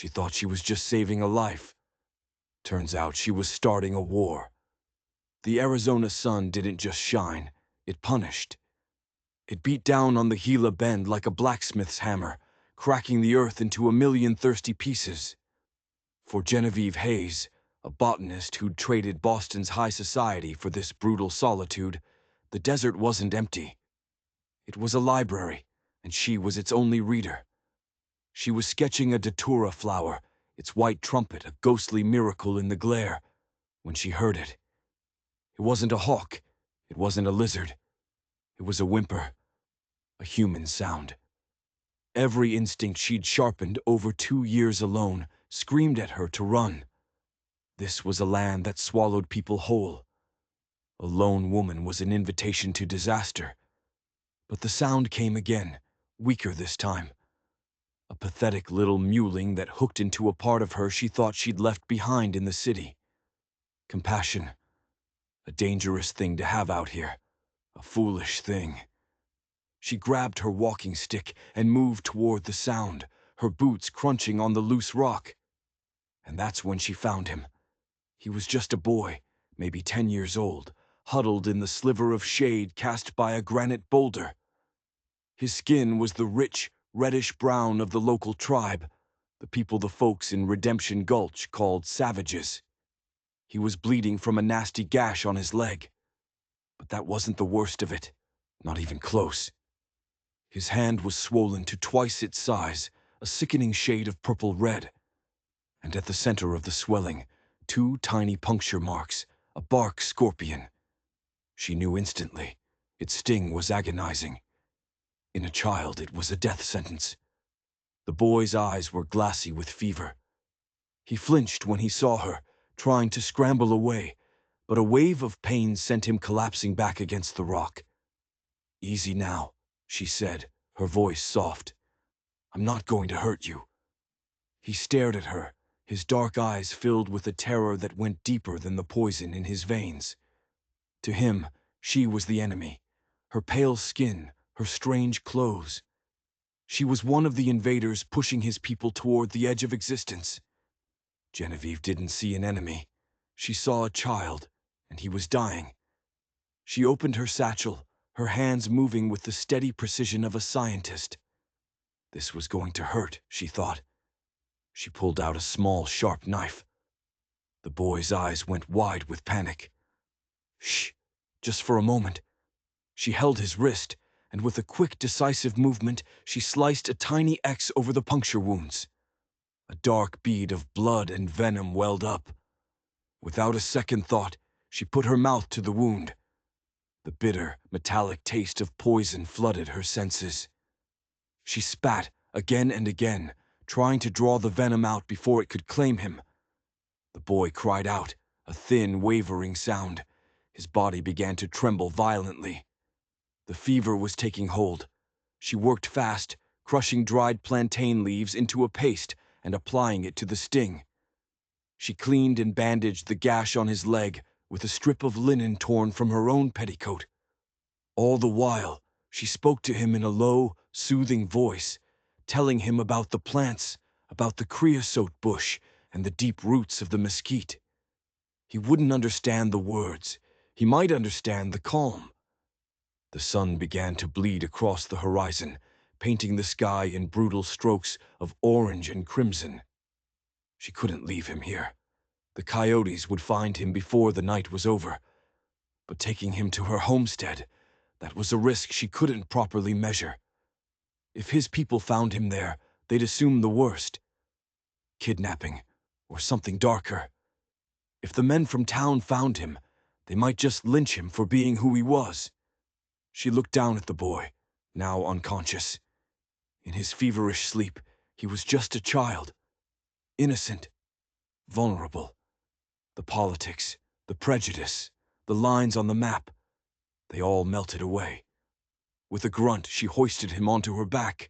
She thought she was just saving a life. Turns out she was starting a war. The Arizona sun didn't just shine, it punished. It beat down on the Gila Bend like a blacksmith's hammer, cracking the earth into a million thirsty pieces. For Genevieve Hayes, a botanist who'd traded Boston's high society for this brutal solitude, the desert wasn't empty. It was a library, and she was its only reader. She was sketching a datura flower, its white trumpet a ghostly miracle in the glare, when she heard it. It wasn't a hawk, it wasn't a lizard. It was a whimper, a human sound. Every instinct she'd sharpened over 2 years alone screamed at her to run. This was a land that swallowed people whole. A lone woman was an invitation to disaster. But the sound came again, weaker this time. A pathetic little mewling that hooked into a part of her she thought she'd left behind in the city. Compassion. A dangerous thing to have out here. A foolish thing. She grabbed her walking stick and moved toward the sound, her boots crunching on the loose rock. And that's when she found him. He was just a boy, maybe 10 years old, huddled in the sliver of shade cast by a granite boulder. His skin was the rich, reddish-brown of the local tribe, the people the folks in Redemption Gulch called savages. He was bleeding from a nasty gash on his leg. But that wasn't the worst of it, not even close. His hand was swollen to twice its size, a sickening shade of purple-red. And at the center of the swelling, 2 tiny puncture marks, a bark scorpion. She knew instantly. Its sting was agonizing. In a child, it was a death sentence. The boy's eyes were glassy with fever. He flinched when he saw her, trying to scramble away, but a wave of pain sent him collapsing back against the rock. "Easy now," she said, her voice soft. "I'm not going to hurt you." He stared at her, his dark eyes filled with a terror that went deeper than the poison in his veins. To him, she was the enemy. Her pale skin, her strange clothes. She was one of the invaders pushing his people toward the edge of existence. Genevieve didn't see an enemy. She saw a child, and he was dying. She opened her satchel, her hands moving with the steady precision of a scientist. This was going to hurt, she thought. She pulled out a small, sharp knife. The boy's eyes went wide with panic. "Shh, just for a moment." She held his wrist, and with a quick, decisive movement, she sliced a tiny X over the puncture wounds. A dark bead of blood and venom welled up. Without a second thought, she put her mouth to the wound. The bitter, metallic taste of poison flooded her senses. She spat again and again, trying to draw the venom out before it could claim him. The boy cried out, a thin, wavering sound. His body began to tremble violently. The fever was taking hold. She worked fast, crushing dried plantain leaves into a paste and applying it to the sting. She cleaned and bandaged the gash on his leg with a strip of linen torn from her own petticoat. All the while, she spoke to him in a low, soothing voice, telling him about the plants, about the creosote bush and the deep roots of the mesquite. He wouldn't understand the words. He might understand the calm. The sun began to bleed across the horizon, painting the sky in brutal strokes of orange and crimson. She couldn't leave him here. The coyotes would find him before the night was over. But taking him to her homestead, that was a risk she couldn't properly measure. If his people found him there, they'd assume the worst. Kidnapping, or something darker. If the men from town found him, they might just lynch him for being who he was. She looked down at the boy, now unconscious. In his feverish sleep, he was just a child. Innocent. Vulnerable. The politics, the prejudice, the lines on the map, they all melted away. With a grunt, she hoisted him onto her back.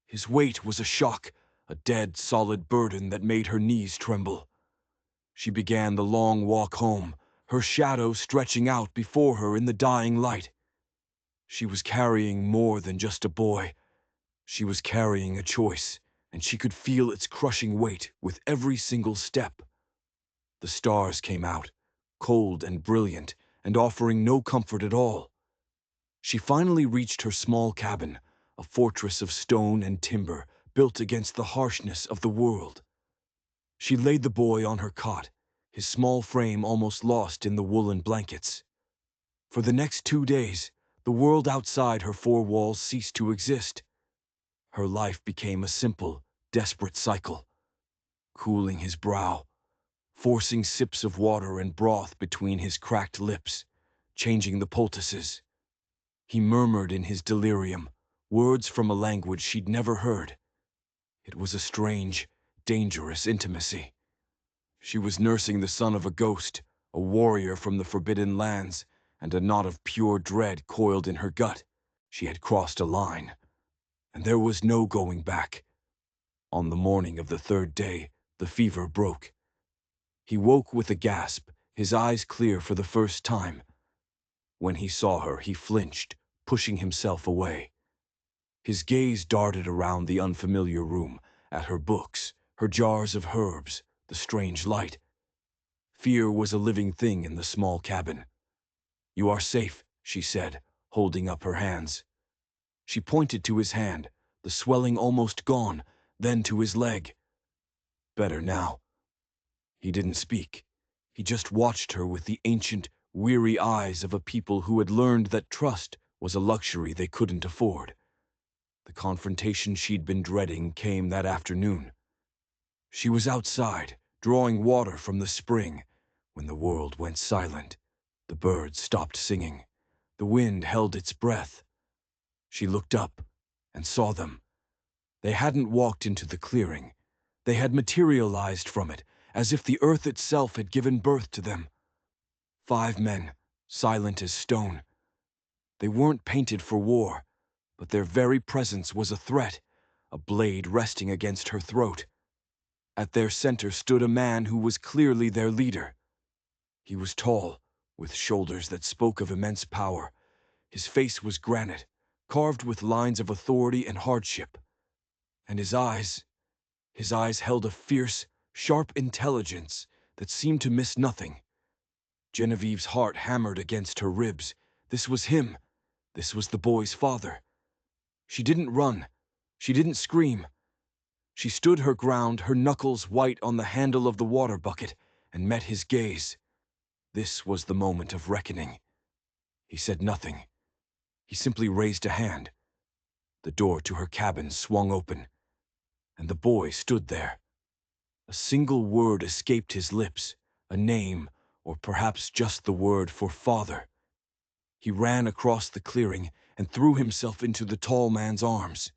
His weight was a shock, a dead, solid burden that made her knees tremble. She began the long walk home, her shadow stretching out before her in the dying light. She was carrying more than just a boy. She was carrying a choice, and she could feel its crushing weight with every single step. The stars came out, cold and brilliant, and offering no comfort at all. She finally reached her small cabin, a fortress of stone and timber built against the harshness of the world. She laid the boy on her cot, his small frame almost lost in the woolen blankets. For the next 2 days, the world outside her four walls ceased to exist. Her life became a simple, desperate cycle. Cooling his brow, forcing sips of water and broth between his cracked lips, changing the poultices. He murmured in his delirium, words from a language she'd never heard. It was a strange, dangerous intimacy. She was nursing the son of a ghost, a warrior from the forbidden lands, and a knot of pure dread coiled in her gut. She had crossed a line, and there was no going back. On the morning of the 3rd day, the fever broke. He woke with a gasp, his eyes clear for the first time. When he saw her, he flinched, pushing himself away. His gaze darted around the unfamiliar room, at her books, her jars of herbs, the strange light. Fear was a living thing in the small cabin. "You are safe," she said, holding up her hands. She pointed to his hand, the swelling almost gone, then to his leg. Better now. He didn't speak. He just watched her with the ancient, weary eyes of a people who had learned that trust was a luxury they couldn't afford. The confrontation she'd been dreading came that afternoon. She was outside, drawing water from the spring, when the world went silent. The birds stopped singing. The wind held its breath. She looked up and saw them. They hadn't walked into the clearing. They had materialized from it, as if the earth itself had given birth to them. 5 men, silent as stone. They weren't painted for war, but their very presence was a threat, a blade resting against her throat. At their center stood a man who was clearly their leader. He was tall, with shoulders that spoke of immense power. His face was granite, carved with lines of authority and hardship. And his eyes held a fierce, sharp intelligence that seemed to miss nothing. Genevieve's heart hammered against her ribs. This was him. This was the boy's father. She didn't run. She didn't scream. She stood her ground, her knuckles white on the handle of the water bucket, and met his gaze. This was the moment of reckoning. He said nothing. He simply raised a hand. The door to her cabin swung open, and the boy stood there. A single word escaped his lips, a name, or perhaps just the word for father. He ran across the clearing and threw himself into the tall man's arms.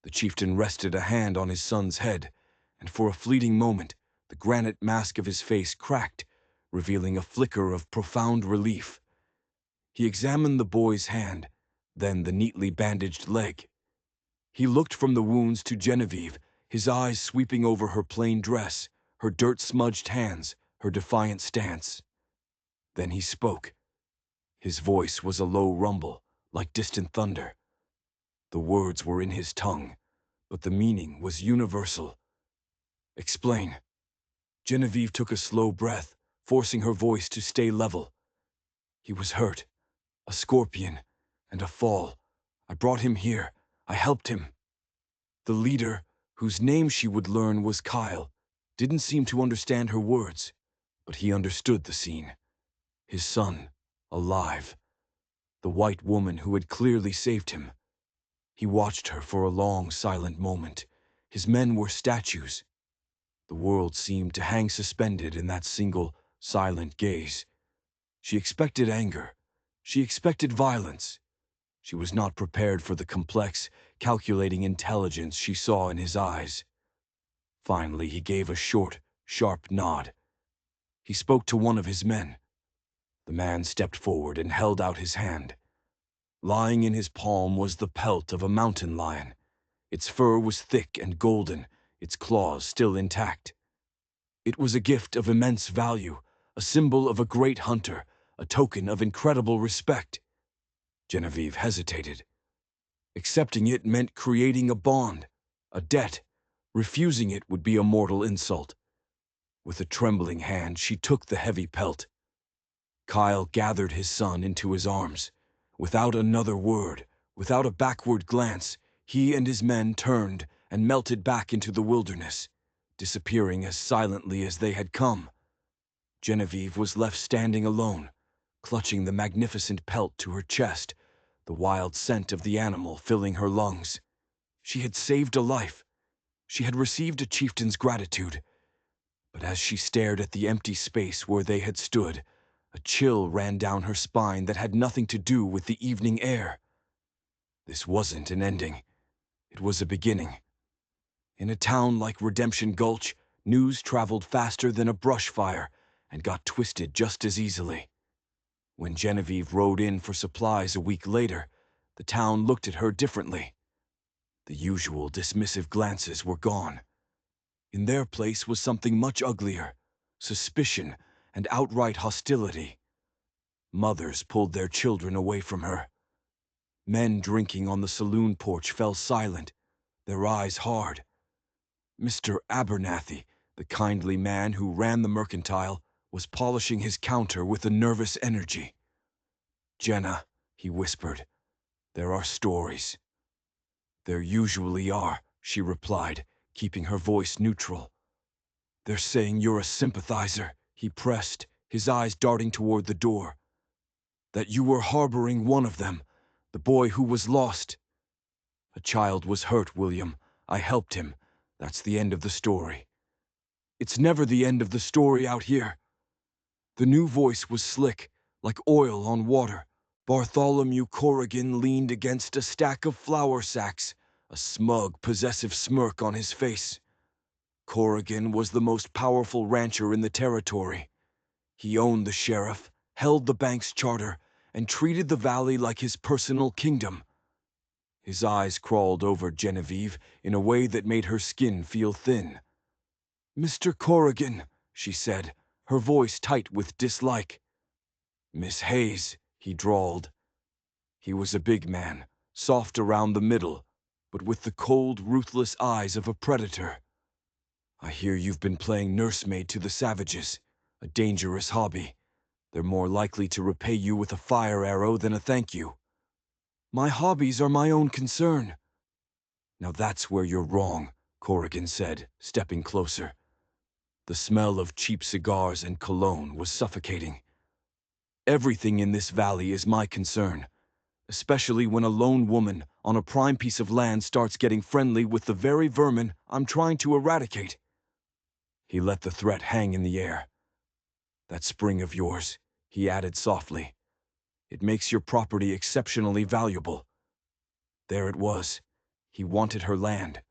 The chieftain rested a hand on his son's head, and for a fleeting moment, the granite mask of his face cracked, revealing a flicker of profound relief. He examined the boy's hand, then the neatly bandaged leg. He looked from the wounds to Genevieve, his eyes sweeping over her plain dress, her dirt-smudged hands, her defiant stance. Then he spoke. His voice was a low rumble, like distant thunder. The words were in his tongue, but the meaning was universal. "Explain." Genevieve took a slow breath, forcing her voice to stay level. "He was hurt. A scorpion, and a fall. I brought him here. I helped him." The leader, whose name she would learn was Kyle, didn't seem to understand her words, but he understood the scene. His son, alive. The white woman who had clearly saved him. He watched her for a long, silent moment. His men were statues. The world seemed to hang suspended in that single, silent gaze. She expected anger. She expected violence. She was not prepared for the complex, calculating intelligence she saw in his eyes. Finally, he gave a short, sharp nod. He spoke to one of his men. The man stepped forward and held out his hand. Lying in his palm was the pelt of a mountain lion. Its fur was thick and golden, its claws still intact. It was a gift of immense value, a symbol of a great hunter, a token of incredible respect. Genevieve hesitated. Accepting it meant creating a bond, a debt, Refusing it would be a mortal insult. With a trembling hand, she took the heavy pelt. Kyle gathered his son into his arms. Without another word, without a backward glance, he and his men turned and melted back into the wilderness, disappearing as silently as they had come. Genevieve was left standing alone, clutching the magnificent pelt to her chest, the wild scent of the animal filling her lungs. She had saved a life. She had received a chieftain's gratitude. But as she stared at the empty space where they had stood, a chill ran down her spine that had nothing to do with the evening air. This wasn't an ending. It was a beginning. In a town like Redemption Gulch, news traveled faster than a brush fire and got twisted just as easily. When Genevieve rode in for supplies a week later, the town looked at her differently. The usual dismissive glances were gone. In their place was something much uglier: suspicion and outright hostility. Mothers pulled their children away from her. Men drinking on the saloon porch fell silent, their eyes hard. Mr. Abernathy, the kindly man who ran the mercantile, was polishing his counter with a nervous energy. "Jenna," he whispered, "there are stories." "There usually are," she replied, keeping her voice neutral. "They're saying you're a sympathizer," he pressed, his eyes darting toward the door. "That you were harboring one of them, the boy who was lost." "A child was hurt, William. I helped him. That's the end of the story." "It's never the end of the story out here." The new voice was slick, like oil on water. Bartholomew Corrigan leaned against a stack of flour sacks, a smug, possessive smirk on his face. Corrigan was the most powerful rancher in the territory. He owned the sheriff, held the bank's charter, and treated the valley like his personal kingdom. His eyes crawled over Genevieve in a way that made her skin feel thin. "Mr. Corrigan," she said, her voice tight with dislike. "Miss Hayes," he drawled. He was a big man, soft around the middle, but with the cold, ruthless eyes of a predator. "I hear you've been playing nursemaid to the savages, a dangerous hobby. They're more likely to repay you with a fire arrow than a thank you." "My hobbies are my own concern." "Now that's where you're wrong," Corrigan said, stepping closer. The smell of cheap cigars and cologne was suffocating. "Everything in this valley is my concern, especially when a lone woman on a prime piece of land starts getting friendly with the very vermin I'm trying to eradicate." He let the threat hang in the air. "That spring of yours," he added softly. "It makes your property exceptionally valuable." There it was. He wanted her land.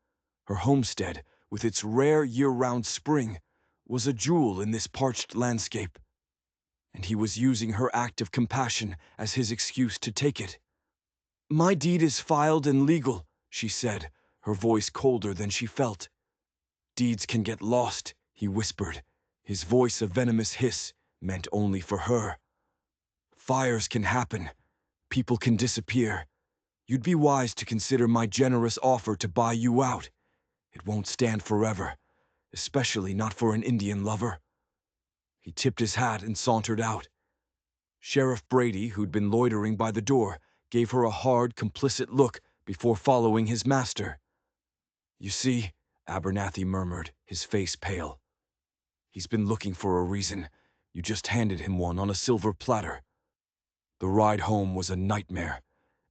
Her homestead, with its rare year-round spring, was a jewel in this parched landscape. And he was using her act of compassion as his excuse to take it. "My deed is filed and legal," she said, her voice colder than she felt. "Deeds can get lost," he whispered, his voice a venomous hiss, meant only for her. "Fires can happen. People can disappear. You'd be wise to consider my generous offer to buy you out. It won't stand forever, especially not for an Indian lover." He tipped his hat and sauntered out. Sheriff Brady, who'd been loitering by the door, gave her a hard, complicit look before following his master. "You see," Abernathy murmured, his face pale. "He's been looking for a reason. You just handed him one on a silver platter." The ride home was a nightmare.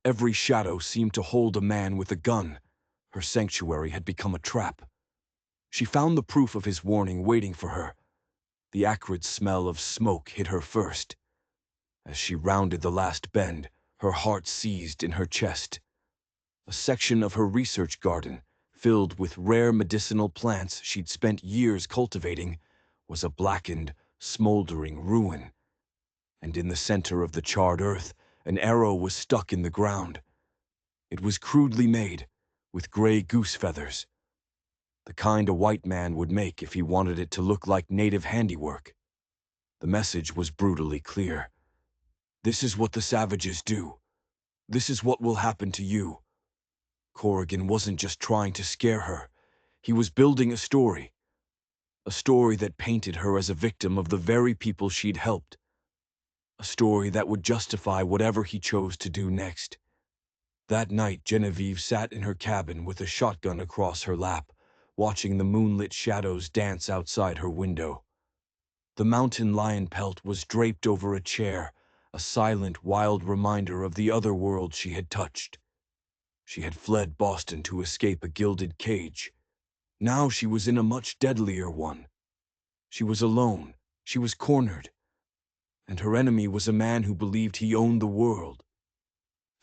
Every shadow seemed to hold a man with a gun. Her sanctuary had become a trap. She found the proof of his warning waiting for her. The acrid smell of smoke hit her first. As she rounded the last bend, her heart seized in her chest. A section of her research garden, filled with rare medicinal plants she'd spent years cultivating, was a blackened, smoldering ruin. And in the center of the charred earth, an arrow was stuck in the ground. It was crudely made, with gray goose feathers. The kind a white man would make if he wanted it to look like native handiwork. The message was brutally clear. "This is what the savages do. This is what will happen to you." Corrigan wasn't just trying to scare her. He was building a story that painted her as a victim of the very people she'd helped, a story that would justify whatever he chose to do next. That night, Genevieve sat in her cabin with a shotgun across her lap, watching the moonlit shadows dance outside her window. The mountain lion pelt was draped over a chair, a silent, wild reminder of the other world she had touched. She had fled Boston to escape a gilded cage. Now she was in a much deadlier one. She was alone, she was cornered, and her enemy was a man who believed he owned the world.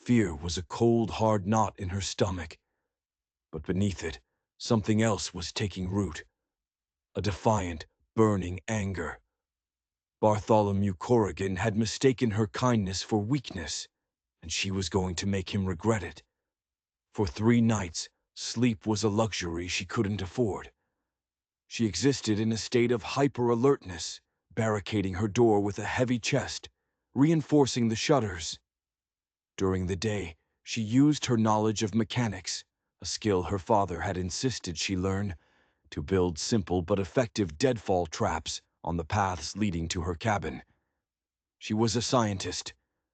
Fear was a cold, hard knot in her stomach, but beneath it, something else was taking root. A defiant, burning anger. Bartholomew Corrigan had mistaken her kindness for weakness, and she was going to make him regret it. For 3 nights, sleep was a luxury she couldn't afford. She existed in a state of hyper-alertness, barricading her door with a heavy chest, reinforcing the shutters. During the day, she used her knowledge of mechanics, a skill her father had insisted she learn, to build simple but effective deadfall traps on the paths leading to her cabin. She was a scientist.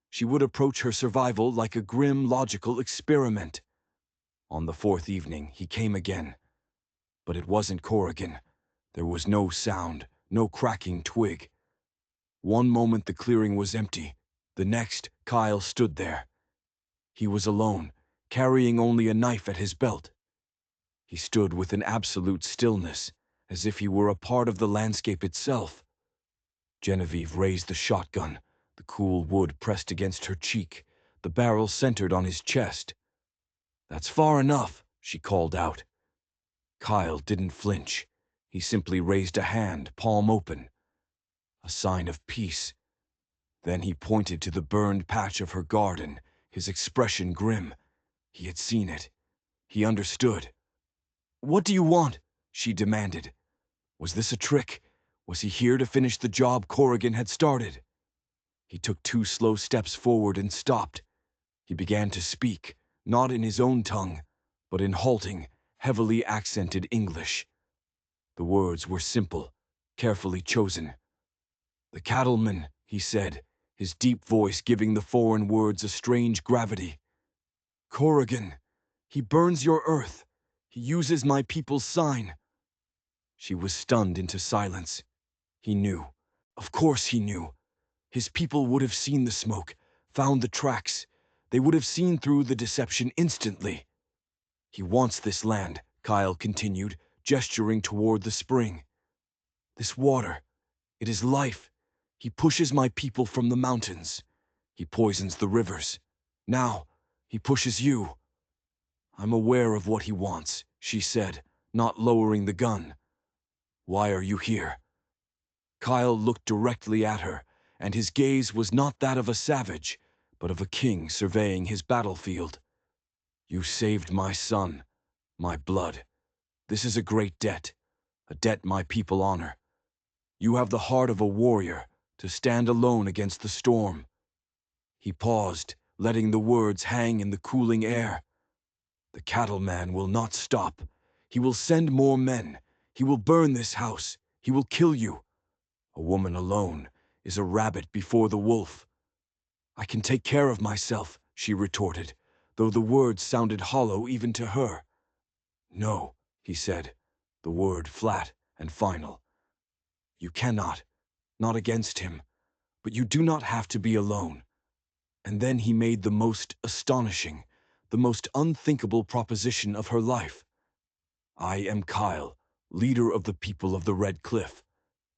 She would approach her survival like a grim, logical experiment. On the 4th evening, he came again. But it wasn't Corrigan. There was no sound, no cracking twig. One moment the clearing was empty. The next, Kyle stood there. He was alone, carrying only a knife at his belt. He stood with an absolute stillness, as if he were a part of the landscape itself. Genevieve raised the shotgun, the cool wood pressed against her cheek, the barrel centered on his chest. "That's far enough," she called out. Kyle didn't flinch. He simply raised a hand, palm open. A sign of peace. Then he pointed to the burned patch of her garden, his expression grim. He had seen it. He understood. "What do you want?" she demanded. Was this a trick? Was he here to finish the job Corrigan had started? He took 2 slow steps forward and stopped. He began to speak, not in his own tongue, but in halting, heavily accented English. The words were simple, carefully chosen. "The cattleman," he said, his deep voice giving the foreign words a strange gravity. "Corrigan, he burns your earth. He uses my people's sign." She was stunned into silence. He knew. Of course he knew. His people would have seen the smoke, found the tracks. They would have seen through the deception instantly. "He wants this land," Kyle continued, gesturing toward the spring. "This water, it is life. He pushes my people from the mountains. He poisons the rivers. Now, he pushes you." "I'm aware of what he wants," she said, not lowering the gun. "Why are you here?" Kyle looked directly at her, and his gaze was not that of a savage, but of a king surveying his battlefield. "You saved my son, my blood. This is a great debt, a debt my people honor. You have the heart of a warrior, to stand alone against the storm." He paused, letting the words hang in the cooling air. "The cattleman will not stop. He will send more men. He will burn this house. He will kill you. A woman alone is a rabbit before the wolf." "I can take care of myself," she retorted, though the words sounded hollow even to her. "No," he said, the word flat and final. "You cannot, not against him, but you do not have to be alone." And then he made the most astonishing, the most unthinkable proposition of her life. "I am Kyle, leader of the people of the Red Cliff.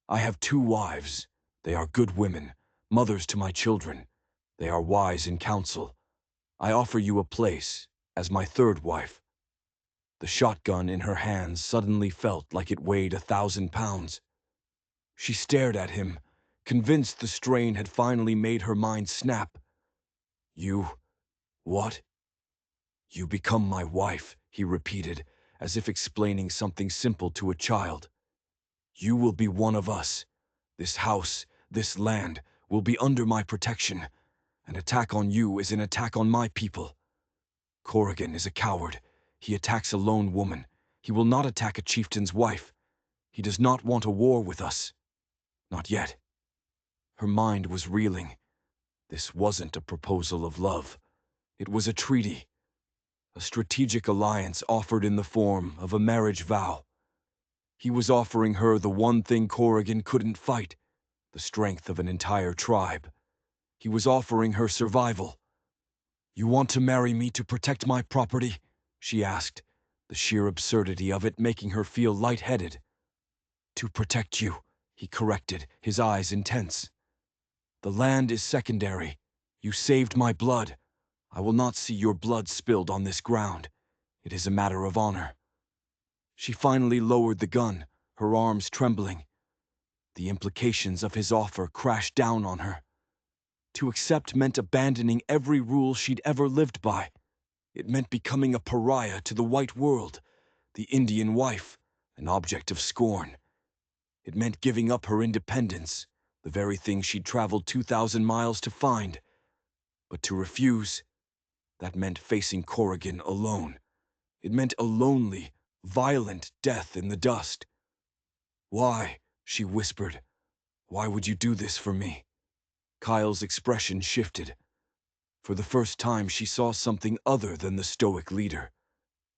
I have 2 wives. They are good women, mothers to my children. They are wise in counsel. I offer you a place as my 3rd wife." The shotgun in her hands suddenly felt like it weighed 1,000 pounds. She stared at him, convinced the strain had finally made her mind snap. "You... what?" "You become my wife," he repeated, as if explaining something simple to a child. "You will be one of us. This house, this land, will be under my protection. An attack on you is an attack on my people. Corrigan is a coward. He attacks a lone woman. He will not attack a chieftain's wife. He does not want a war with us. Not yet. Her mind was reeling. This wasn't a proposal of love. It was a treaty, a strategic alliance offered in the form of a marriage vow. He was offering her the one thing Corrigan couldn't fight, the strength of an entire tribe. He was offering her survival. "You want to marry me to protect my property?" she asked, the sheer absurdity of it making her feel lightheaded. "To protect you," he corrected, his eyes intense. "The land is secondary. You saved my blood. I will not see your blood spilled on this ground. It is a matter of honor." She finally lowered the gun, her arms trembling. The implications of his offer crashed down on her. To accept meant abandoning every rule she'd ever lived by. It meant becoming a pariah to the white world, the Indian wife, an object of scorn. It meant giving up her independence, the very thing she'd traveled 2,000 miles to find. But to refuse, that meant facing Corrigan alone. It meant a lonely, violent death in the dust. "Why?" she whispered. "Why would you do this for me?" Kyle's expression shifted. For the first time, she saw something other than the stoic leader.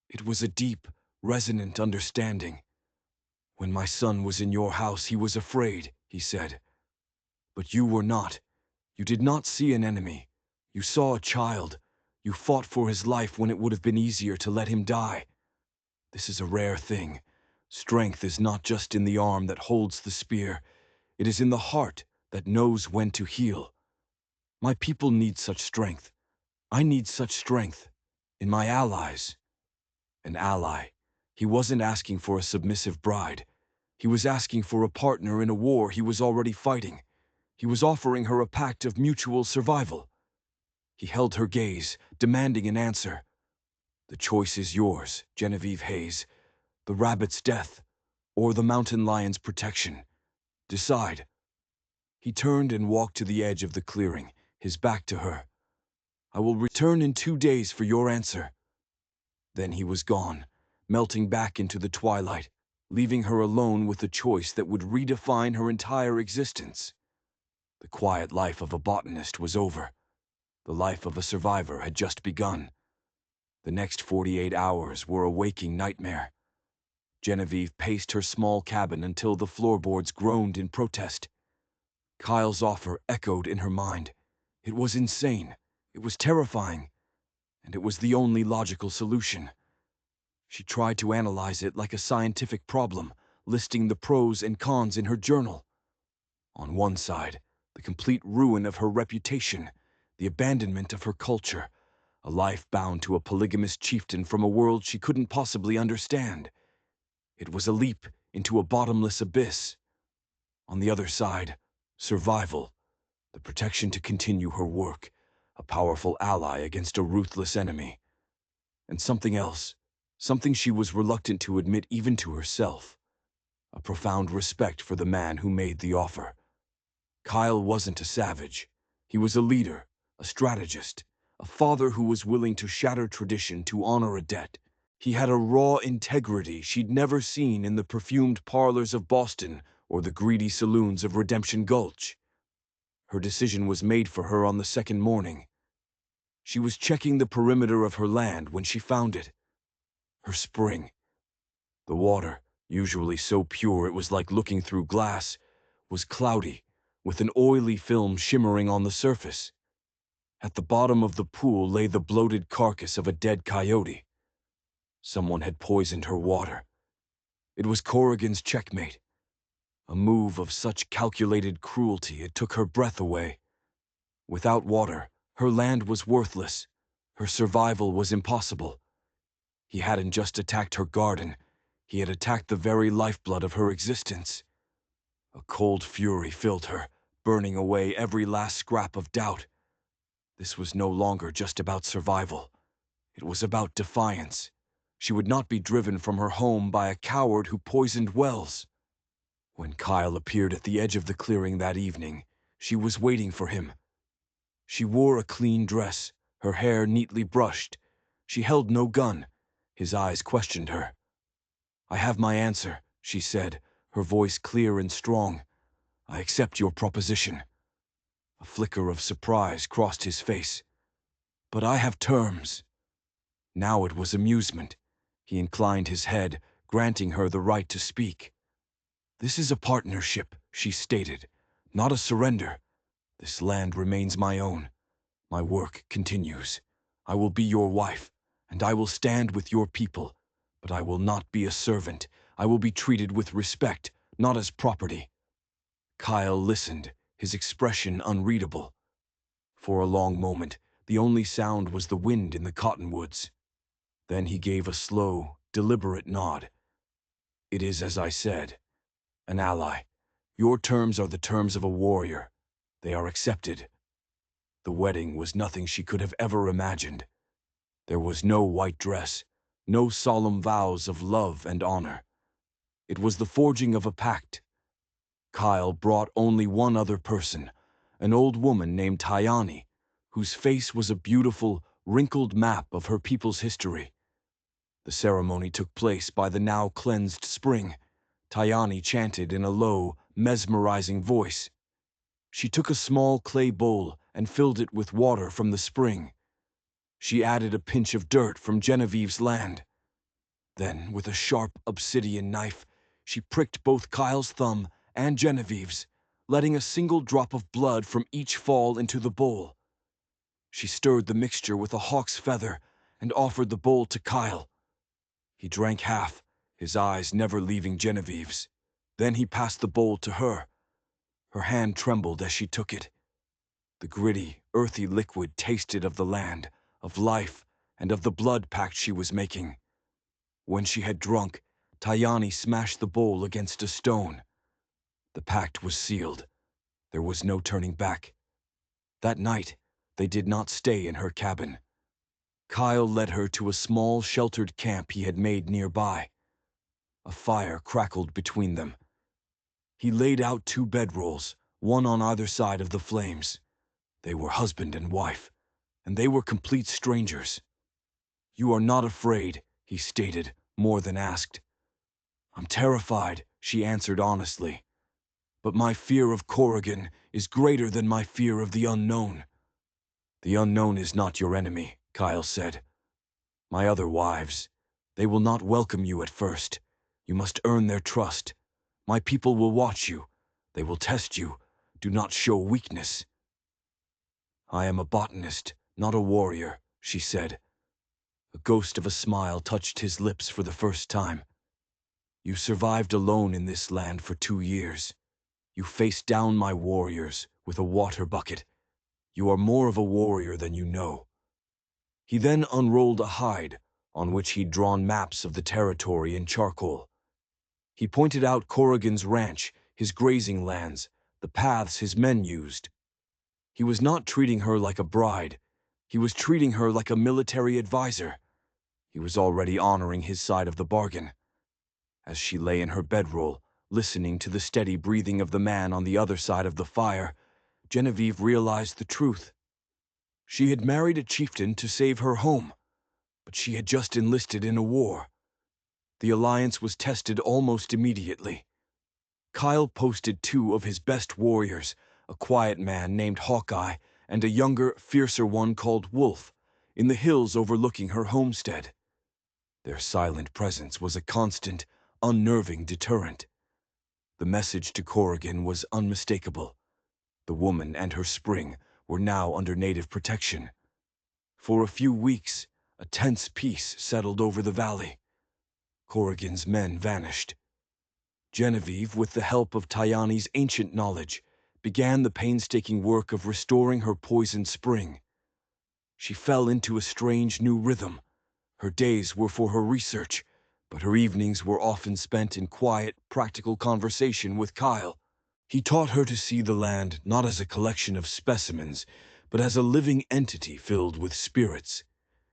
It was a deep, resonant understanding. "When my son was in your house, he was afraid," he said. "But you were not. You did not see an enemy. You saw a child. You fought for his life when it would have been easier to let him die. This is a rare thing. Strength is not just in the arm that holds the spear. It is in the heart that knows when to heal. My people need such strength. I need such strength in my allies." An ally. He wasn't asking for a submissive bride. He was asking for a partner in a war he was already fighting. He was offering her a pact of mutual survival. He held her gaze, demanding an answer. "The choice is yours, Genevieve Hayes. The rabbit's death, or the mountain lion's protection. Decide." He turned and walked to the edge of the clearing, his back to her. "I will return in 2 days for your answer." Then he was gone, melting back into the twilight, leaving her alone with a choice that would redefine her entire existence. The quiet life of a botanist was over. The life of a survivor had just begun. The next 48 hours were a waking nightmare. Genevieve paced her small cabin until the floorboards groaned in protest. Kyle's offer echoed in her mind. It was insane. It was terrifying. And it was the only logical solution. She tried to analyze it like a scientific problem, listing the pros and cons in her journal. On one side, the complete ruin of her reputation, the abandonment of her culture, a life bound to a polygamous chieftain from a world she couldn't possibly understand. It was a leap into a bottomless abyss. On the other side, survival, the protection to continue her work, a powerful ally against a ruthless enemy. And something else, something she was reluctant to admit even to herself, a profound respect for the man who made the offer. Kyle wasn't a savage. He was a leader, a strategist, a father who was willing to shatter tradition to honor a debt. He had a raw integrity she'd never seen in the perfumed parlors of Boston or the greedy saloons of Redemption Gulch. Her decision was made for her on the second morning. She was checking the perimeter of her land when she found it. Her spring. The water, usually so pure it was like looking through glass, was cloudy, with an oily film shimmering on the surface. At the bottom of the pool lay the bloated carcass of a dead coyote. Someone had poisoned her water. It was Corrigan's checkmate. A move of such calculated cruelty it took her breath away. Without water, her land was worthless. Her survival was impossible. He hadn't just attacked her garden. He had attacked the very lifeblood of her existence. A cold fury filled her, burning away every last scrap of doubt. This was no longer just about survival. It was about defiance. She would not be driven from her home by a coward who poisoned wells. When Kyle appeared at the edge of the clearing that evening, she was waiting for him. She wore a clean dress, her hair neatly brushed. She held no gun. His eyes questioned her. "I have my answer," she said, her voice clear and strong. "I accept your proposition." A flicker of surprise crossed his face. "But I have terms." Now it was amusement. He inclined his head, granting her the right to speak. "This is a partnership," she stated, "not a surrender. This land remains my own. My work continues. I will be your wife, and I will stand with your people, but I will not be a servant. I will be treated with respect, not as property." Kyle listened, his expression unreadable. For a long moment, the only sound was the wind in the cottonwoods. Then he gave a slow, deliberate nod. "It is as I said. An ally. Your terms are the terms of a warrior. They are accepted." The wedding was nothing she could have ever imagined. There was no white dress, no solemn vows of love and honor. It was the forging of a pact. Kyle brought only one other person, an old woman named Tayani, whose face was a beautiful, wrinkled map of her people's history. The ceremony took place by the now cleansed spring. Tayani chanted in a low, mesmerizing voice. She took a small clay bowl and filled it with water from the spring. She added a pinch of dirt from Genevieve's land. Then, with a sharp obsidian knife, she pricked both Kyle's thumb and Genevieve's, letting a single drop of blood from each fall into the bowl. She stirred the mixture with a hawk's feather and offered the bowl to Kyle. He drank half, his eyes never leaving Genevieve's. Then he passed the bowl to her. Her hand trembled as she took it. The gritty, earthy liquid tasted of the land, of life, and of the blood pact she was making. When she had drunk, Tayani smashed the bowl against a stone. The pact was sealed. There was no turning back. That night, they did not stay in her cabin. Kyle led her to a small, sheltered camp he had made nearby. A fire crackled between them. He laid out 2 bedrolls, one on either side of the flames. They were husband and wife, and they were complete strangers. "You are not afraid," he stated, more than asked. "I'm terrified," she answered honestly. "But my fear of Corrigan is greater than my fear of the unknown." "The unknown is not your enemy," Kyle said. "My other wives, they will not welcome you at first. You must earn their trust. My people will watch you. They will test you. Do not show weakness." "I am a botanist, not a warrior," she said. A ghost of a smile touched his lips for the first time. "You survived alone in this land for 2 years. You faced down my warriors with a water bucket. You are more of a warrior than you know." He then unrolled a hide, on which he'd drawn maps of the territory in charcoal. He pointed out Corrigan's ranch, his grazing lands, the paths his men used. He was not treating her like a bride. He was treating her like a military advisor. He was already honoring his side of the bargain. As she lay in her bedroll, listening to the steady breathing of the man on the other side of the fire, Genevieve realized the truth. She had married a chieftain to save her home, but she had just enlisted in a war. The alliance was tested almost immediately. Kyle posted 2 of his best warriors, a quiet man named Hawkeye and a younger, fiercer one called Wolf, in the hills overlooking her homestead. Their silent presence was a constant, unnerving deterrent. The message to Corrigan was unmistakable. The woman and her spring were now under native protection. For a few weeks, a tense peace settled over the valley. Corrigan's men vanished. Genevieve, with the help of Tayani's ancient knowledge, began the painstaking work of restoring her poisoned spring. She fell into a strange new rhythm. Her days were for her research, but her evenings were often spent in quiet, practical conversation with Kyle. He taught her to see the land not as a collection of specimens, but as a living entity filled with spirits.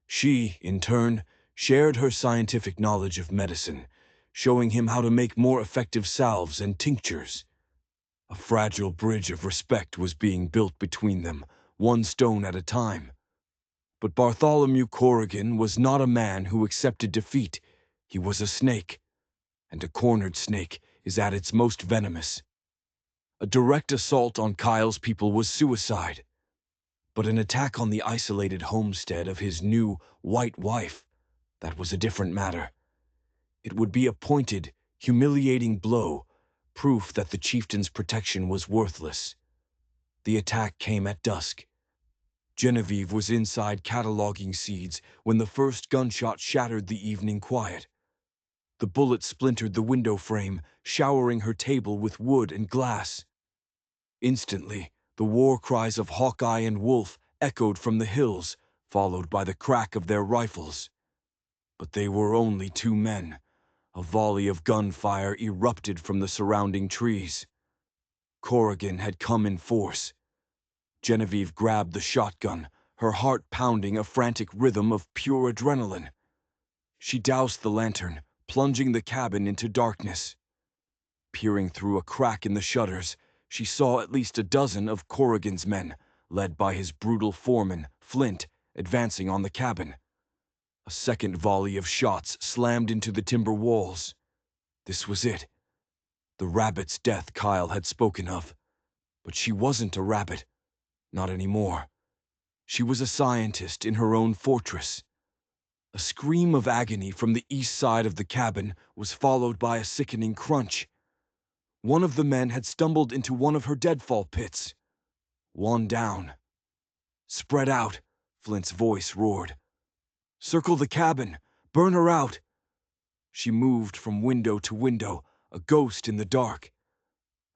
She, in turn, shared her scientific knowledge of medicine, showing him how to make more effective salves and tinctures. A fragile bridge of respect was being built between them, one stone at a time. But Bartholomew Corrigan was not a man who accepted defeat. He was a snake. and a cornered snake is at its most venomous. A direct assault on Kyle's people was suicide, but an attack on the isolated homestead of his new white wife, that was a different matter. It would be a pointed, humiliating blow, proof that the chieftain's protection was worthless. The attack came at dusk. Genevieve was inside cataloging seeds when the first gunshot shattered the evening quiet. The bullet splintered the window frame, showering her table with wood and glass. Instantly, the war cries of Hawkeye and Wolf echoed from the hills, followed by the crack of their rifles. But they were only two men. A volley of gunfire erupted from the surrounding trees. Corrigan had come in force. Genevieve grabbed the shotgun, her heart pounding a frantic rhythm of pure adrenaline. She doused the lantern, plunging the cabin into darkness. Peering through a crack in the shutters, she saw at least a dozen of Corrigan's men, led by his brutal foreman, Flint, advancing on the cabin. A second volley of shots slammed into the timber walls. This was it. The rabbit's death Kyle had spoken of. But she wasn't a rabbit. Not anymore. She was a scientist in her own fortress. A scream of agony from the east side of the cabin was followed by a sickening crunch. One of the men had stumbled into one of her deadfall pits. One down. "Spread out," Flint's voice roared. "Circle the cabin. Burn her out." She moved from window to window, a ghost in the dark.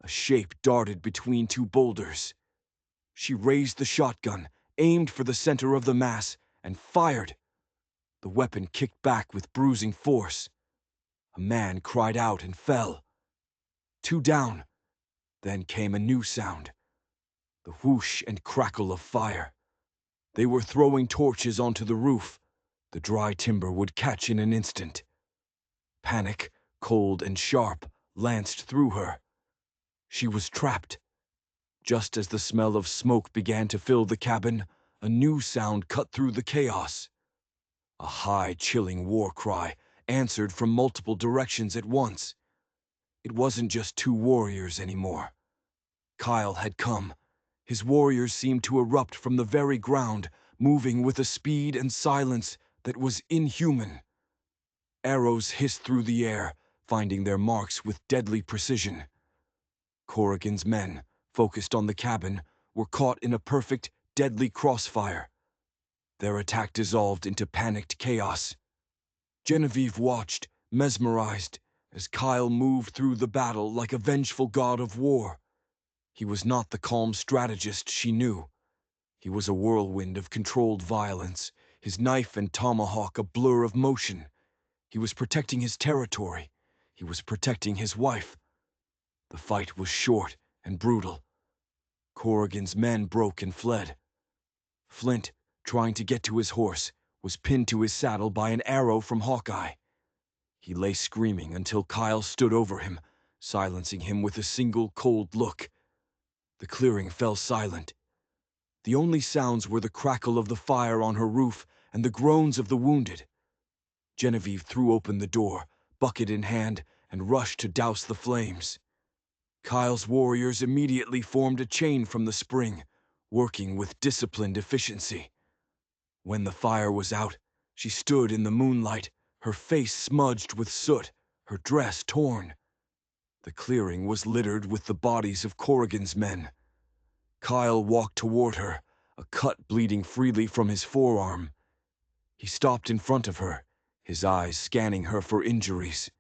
A shape darted between two boulders. She raised the shotgun, aimed for the center of the mass, and fired. The weapon kicked back with bruising force. A man cried out and fell. Two down. Then came a new sound. The whoosh and crackle of fire. They were throwing torches onto the roof. The dry timber would catch in an instant. Panic, cold and sharp, lanced through her. She was trapped. Just as the smell of smoke began to fill the cabin, a new sound cut through the chaos. A high, chilling war cry answered from multiple directions at once. It wasn't just two warriors anymore. Kyle had come. His warriors seemed to erupt from the very ground, moving with a speed and silence that was inhuman. Arrows hissed through the air, finding their marks with deadly precision. Corrigan's men, focused on the cabin, were caught in a perfect, deadly crossfire. Their attack dissolved into panicked chaos. Genevieve watched, mesmerized, as Kyle moved through the battle like a vengeful god of war. He was not the calm strategist she knew. He was a whirlwind of controlled violence, his knife and tomahawk a blur of motion. He was protecting his territory. He was protecting his wife. The fight was short and brutal. Corrigan's men broke and fled. Flint, trying to get to his horse, was pinned to his saddle by an arrow from Hawkeye. He lay screaming until Kyle stood over him, silencing him with a single cold look. The clearing fell silent. The only sounds were the crackle of the fire on her roof and the groans of the wounded. Genevieve threw open the door, bucket in hand, and rushed to douse the flames. Kyle's warriors immediately formed a chain from the spring, working with disciplined efficiency. When the fire was out, she stood in the moonlight, her face smudged with soot, her dress torn. The clearing was littered with the bodies of Corrigan's men. Kyle walked toward her, a cut bleeding freely from his forearm. He stopped in front of her, his eyes scanning her for injuries.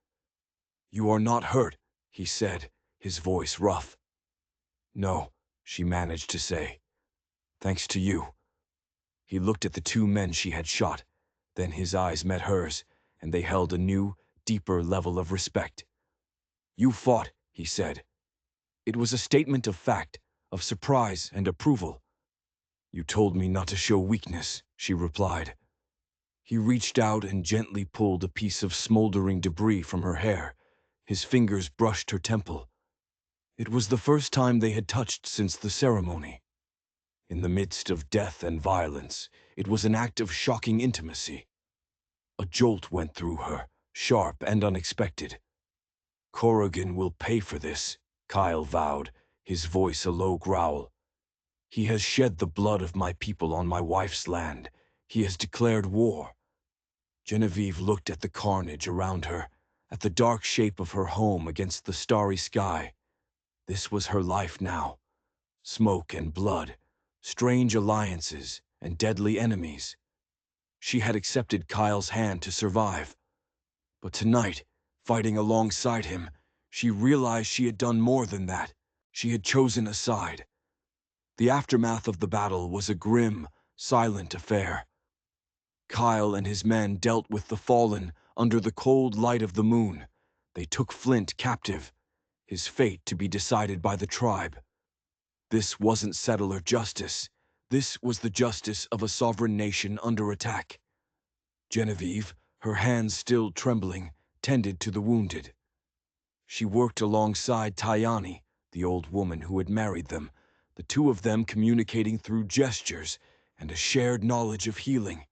"You are not hurt," he said, his voice rough. "No," she managed to say. "Thanks to you." He looked at the two men she had shot, then his eyes met hers, and they held a new, deeper level of respect. "You fought," he said. It was a statement of fact, of surprise and approval. "You told me not to show weakness," she replied. He reached out and gently pulled a piece of smoldering debris from her hair. His fingers brushed her temple. It was the first time they had touched since the ceremony. In the midst of death and violence, it was an act of shocking intimacy. A jolt went through her, sharp and unexpected. Corrigan will pay for this, Kyle vowed, his voice a low growl. He has shed the blood of my people on my wife's land. He has declared war. Genevieve looked at the carnage around her, at the dark shape of her home against the starry sky. This was her life now. Smoke and blood, strange alliances and deadly enemies. She had accepted Kyle's hand to survive. But tonight, fighting alongside him, she realized she had done more than that. She had chosen a side. The aftermath of the battle was a grim, silent affair. Kyle and his men dealt with the fallen under the cold light of the moon. They took Flint captive, his fate to be decided by the tribe. This wasn't settler justice. This was the justice of a sovereign nation under attack. Genevieve, her hands still trembling, tended to the wounded. She worked alongside Tayani, the old woman who had married them, the two of them communicating through gestures and a shared knowledge of healing.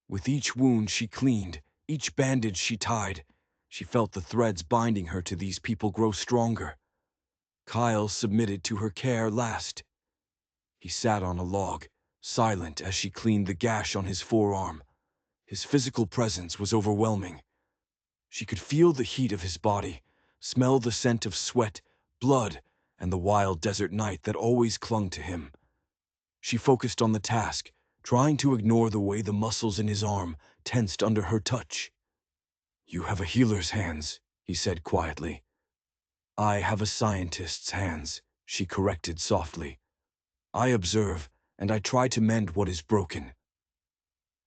With each wound she cleaned, each bandage she tied, she felt the threads binding her to these people grow stronger. Kyle submitted to her care last. He sat on a log, silent as she cleaned the gash on his forearm. His physical presence was overwhelming. She could feel the heat of his body, smell the scent of sweat, blood, and the wild desert night that always clung to him. She focused on the task, trying to ignore the way the muscles in his arm tensed under her touch. "You have a healer's hands," he said quietly. "I have a scientist's hands," she corrected softly. "I observe, and I try to mend what is broken."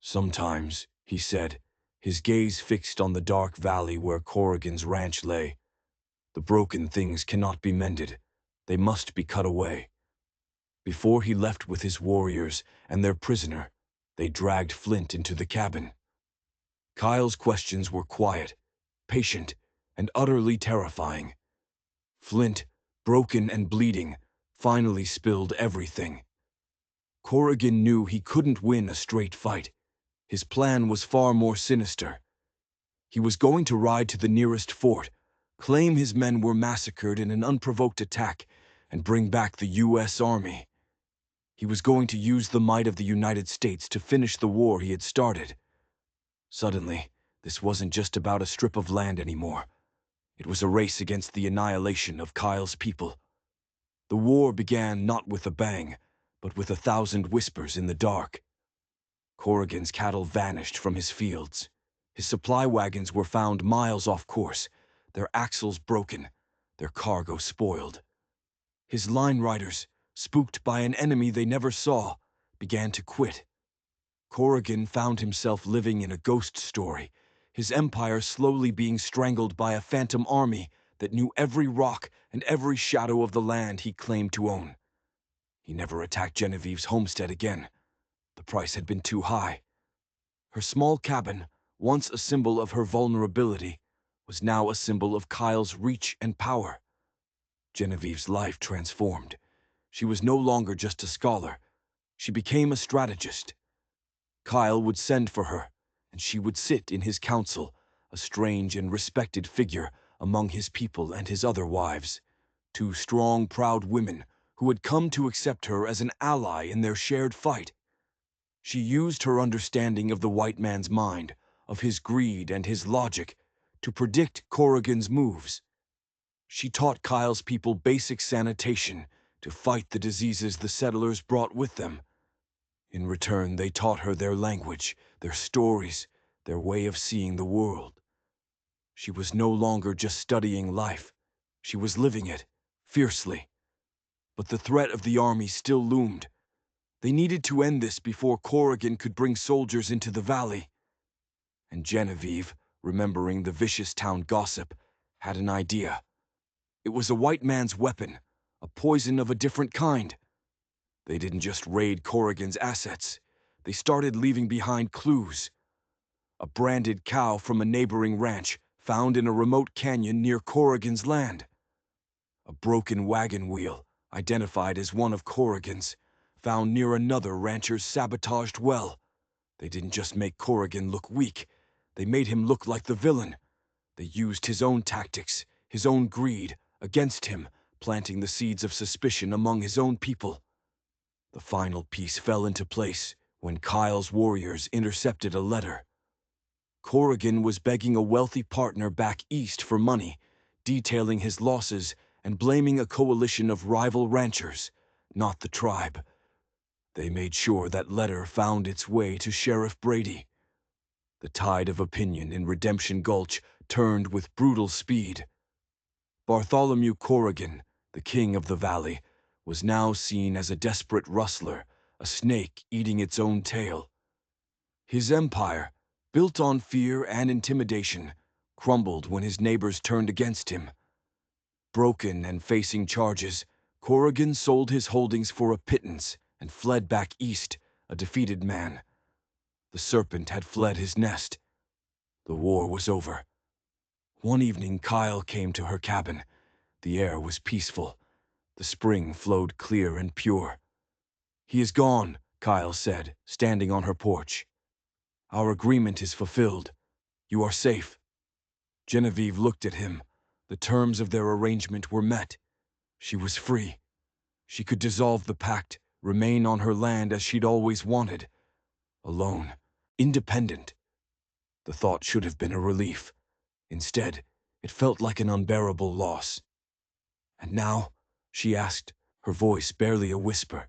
"Sometimes," he said, his gaze fixed on the dark valley where Corrigan's ranch lay, "the broken things cannot be mended. They must be cut away." Before he left with his warriors and their prisoner, they dragged Flint into the cabin. Kyle's questions were quiet, patient, and utterly terrifying. Flint, broken and bleeding, finally spilled everything. Corrigan knew he couldn't win a straight fight. His plan was far more sinister. He was going to ride to the nearest fort, claim his men were massacred in an unprovoked attack, and bring back the U.S. Army. He was going to use the might of the United States to finish the war he had started. Suddenly, this wasn't just about a strip of land anymore. It was a race against the annihilation of Kyle's people. The war began not with a bang, but with 1,000 whispers in the dark. Corrigan's cattle vanished from his fields. His supply wagons were found miles off course, their axles broken, their cargo spoiled. His line riders, spooked by an enemy they never saw, began to quit. Corrigan found himself living in a ghost story, his empire slowly being strangled by a phantom army that knew every rock and every shadow of the land he claimed to own. He never attacked Genevieve's homestead again. The price had been too high. Her small cabin, once a symbol of her vulnerability, was now a symbol of Kyle's reach and power. Genevieve's life transformed. She was no longer just a scholar. She became a strategist. Kyle would send for her, and she would sit in his council, a strange and respected figure among his people and his other wives. Two strong, proud women who had come to accept her as an ally in their shared fight. She used her understanding of the white man's mind, of his greed and his logic, to predict Corrigan's moves. She taught Kyle's people basic sanitation to fight the diseases the settlers brought with them. In return, they taught her their language, their stories, their way of seeing the world. She was no longer just studying life. She was living it, fiercely. But the threat of the army still loomed. They needed to end this before Corrigan could bring soldiers into the valley. And Genevieve, remembering the vicious town gossip, had an idea. It was a white man's weapon, a poison of a different kind. They didn't just raid Corrigan's assets. They started leaving behind clues. A branded cow from a neighboring ranch found in a remote canyon near Corrigan's land. A broken wagon wheel, identified as one of Corrigan's, found near another rancher's sabotaged well. They didn't just make Corrigan look weak. They made him look like the villain. They used his own tactics, his own greed against him, planting the seeds of suspicion among his own people. The final piece fell into place when Kyle's warriors intercepted a letter. Corrigan was begging a wealthy partner back east for money, detailing his losses and blaming a coalition of rival ranchers, not the tribe. They made sure that letter found its way to Sheriff Brady. The tide of opinion in Redemption Gulch turned with brutal speed. Bartholomew Corrigan, the king of the valley, was now seen as a desperate rustler, a snake eating its own tail. His empire, built on fear and intimidation, crumbled when his neighbors turned against him. Broken and facing charges, Corrigan sold his holdings for a pittance and fled back east, a defeated man. The serpent had fled his nest. The war was over. One evening, Kyle came to her cabin. The air was peaceful. The spring flowed clear and pure. "He is gone," Kyle said, standing on her porch. "Our agreement is fulfilled. You are safe." Genevieve looked at him. The terms of their arrangement were met. She was free. She could dissolve the pact, remain on her land as she'd always wanted. Alone, independent. The thought should have been a relief. Instead, it felt like an unbearable loss. "And now?" she asked, her voice barely a whisper.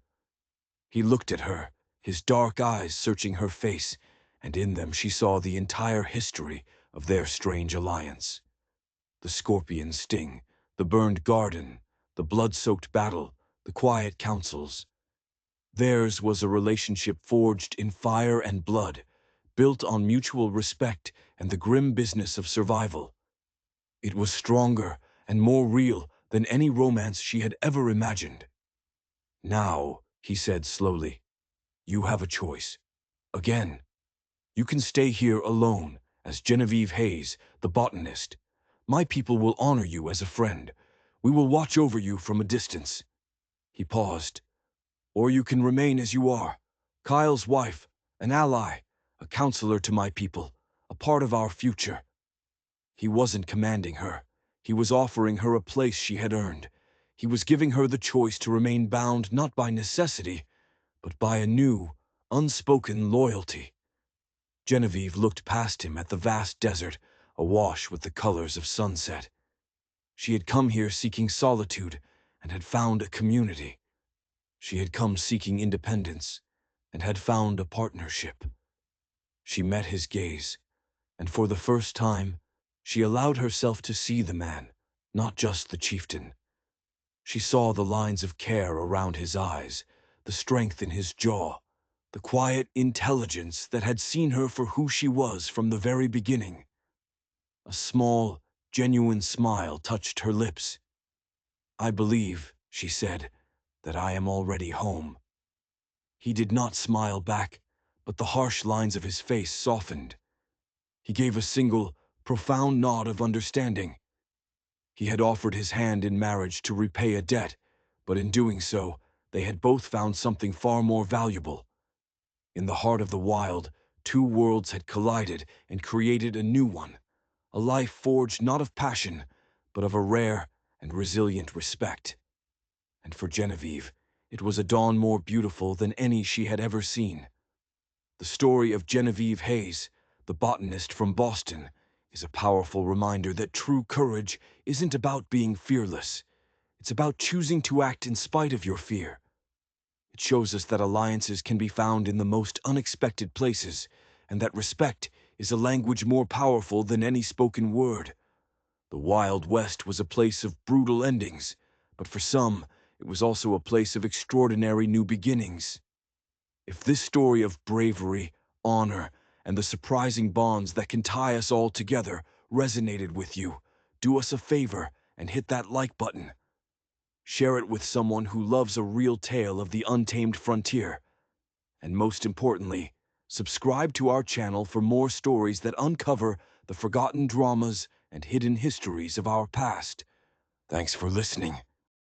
He looked at her, his dark eyes searching her face, and in them she saw the entire history of their strange alliance. The scorpion sting, the burned garden, the blood-soaked battle, the quiet councils. Theirs was a relationship forged in fire and blood, built on mutual respect and the grim business of survival. It was stronger and more real than any romance she had ever imagined. "Now," he said slowly, "you have a choice. Again. You can stay here alone as Genevieve Hayes, the botanist. My people will honor you as a friend. We will watch over you from a distance." He paused. "Or you can remain as you are, Kyle's wife, an ally, a counselor to my people, a part of our future." He wasn't commanding her. He was offering her a place she had earned. He was giving her the choice to remain bound not by necessity, but by a new, unspoken loyalty. Genevieve looked past him at the vast desert, awash with the colors of sunset. She had come here seeking solitude and had found a community. She had come seeking independence and had found a partnership. She met his gaze, and for the first time, she allowed herself to see the man, not just the chieftain. She saw the lines of care around his eyes, the strength in his jaw, the quiet intelligence that had seen her for who she was from the very beginning. A small, genuine smile touched her lips. "I believe," she said, "that I am already home." He did not smile back, but the harsh lines of his face softened. He gave a single, profound nod of understanding. He had offered his hand in marriage to repay a debt, but in doing so, they had both found something far more valuable. In the heart of the wild, two worlds had collided and created a new one, a life forged not of passion, but of a rare and resilient respect. And for Genevieve, it was a dawn more beautiful than any she had ever seen. The story of Genevieve Hayes, the botanist from Boston, is a powerful reminder that true courage isn't about being fearless. It's about choosing to act in spite of your fear. It shows us that alliances can be found in the most unexpected places, and that respect is a language more powerful than any spoken word. The Wild West was a place of brutal endings, but for some, it was also a place of extraordinary new beginnings. If this story of bravery, honor, and the surprising bonds that can tie us all together resonated with you, do us a favor and hit that like button. Share it with someone who loves a real tale of the untamed frontier. And most importantly, subscribe to our channel for more stories that uncover the forgotten dramas and hidden histories of our past. Thanks for listening.